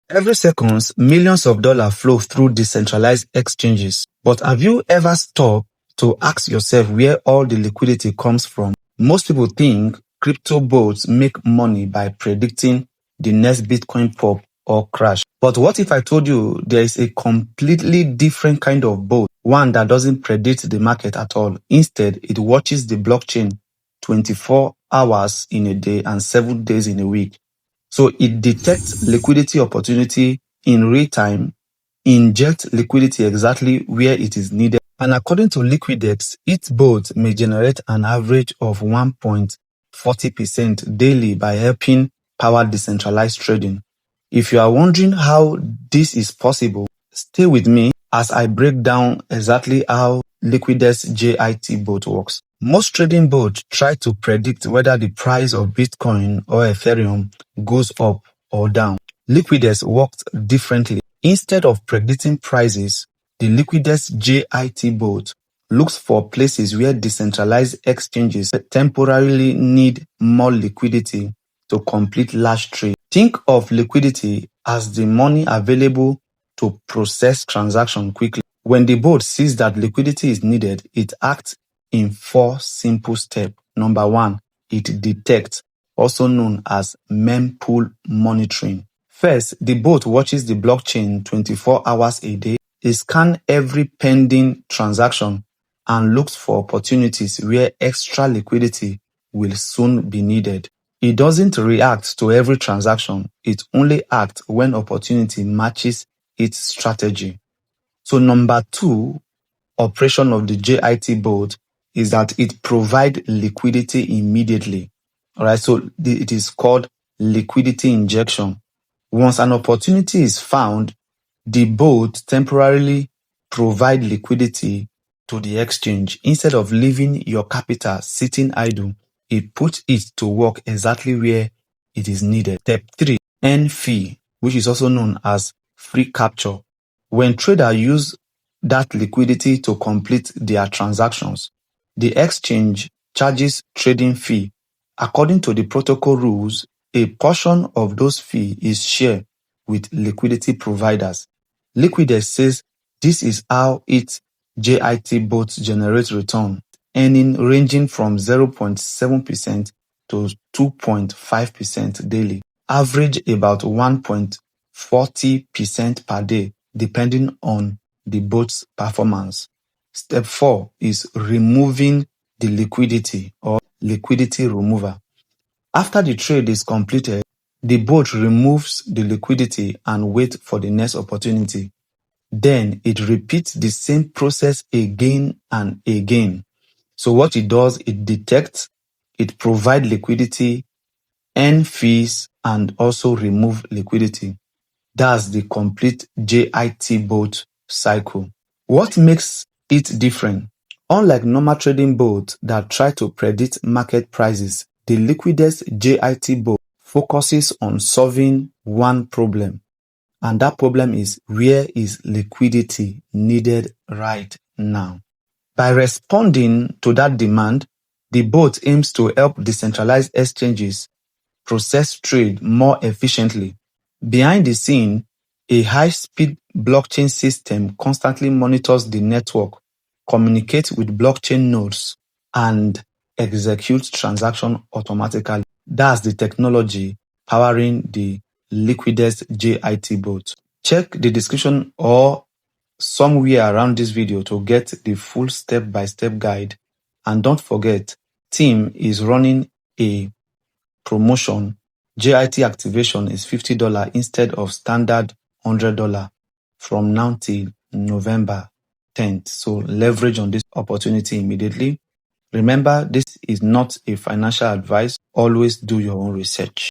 Every second, millions of dollars flow through decentralized exchanges. But have you ever stopped to ask yourself where all the liquidity comes from? Most people think crypto bots make money by predicting the next Bitcoin pop or crash. But what if I told you there is a completely different kind of bot, one that doesn't predict the market at all. Instead, it watches the blockchain 24 hours in a day and 7 days in a week. So it detects liquidity opportunity in real time, injects liquidity exactly where it is needed. And according to Liquidix, its bot may generate an average of 1.40% daily by helping power decentralized trading. If you are wondering how this is possible, stay with me as I break down exactly how Liquidix JIT Bot works. Most trading bots try to predict whether the price of Bitcoin or Ethereum goes up or down. Liquidix works differently. Instead of predicting prices, the Liquidix JIT bot looks for places where decentralized exchanges temporarily need more liquidity to complete large trades. Think of liquidity as the money available to process transactions quickly. When the bot sees that liquidity is needed, it acts in 4 simple steps. Number 1, it detects, also known as mempool monitoring. First, the bot watches the blockchain 24 hours a day. It scans every pending transaction and looks for opportunities where extra liquidity will soon be needed. It doesn't react to every transaction. It only acts when opportunity matches its strategy. So number 2, operation of the JIT bot is that it provides liquidity immediately. All right, so it is called liquidity injection. Once an opportunity is found, the bot temporarily provides liquidity to the exchange. Instead of leaving your capital sitting idle, it puts it to work exactly where it is needed. Step 3, earn fee, which is also known as free capture. When traders use that liquidity to complete their transactions, the exchange charges trading fee. According to the protocol rules, a portion of those fees is shared with liquidity providers. Liquidix says this is how its JIT bots generate return, earning ranging from 0.7% to 2.5% daily, average about 1.40% per day, depending on the bot's performance. Step 4 is removing the liquidity or liquidity remover. After the trade is completed, the bot removes the liquidity and waits for the next opportunity. Then it repeats the same process again and again. So what it does, it detects, it provides liquidity, earn fees, and also remove liquidity. That's the complete JIT bot cycle. What makes it different? Unlike normal trading bots that try to predict market prices, the Liquidix JIT bot focuses on solving one problem. And that problem is, where is liquidity needed right now? By responding to that demand, the bot aims to help decentralized exchanges process trade more efficiently. Behind the scene, a high-speed blockchain system constantly monitors the network, communicates with blockchain nodes, and executes transactions automatically. That's the technology powering the Liquidix JIT bot. Check the description or somewhere around this video to get the full step-by-step guide. And don't forget, Team is running a promotion. JIT activation is $50 instead of standard $100 from now till November 10th. So leverage on this opportunity immediately. Remember, this is not a financial advice. Always do your own research.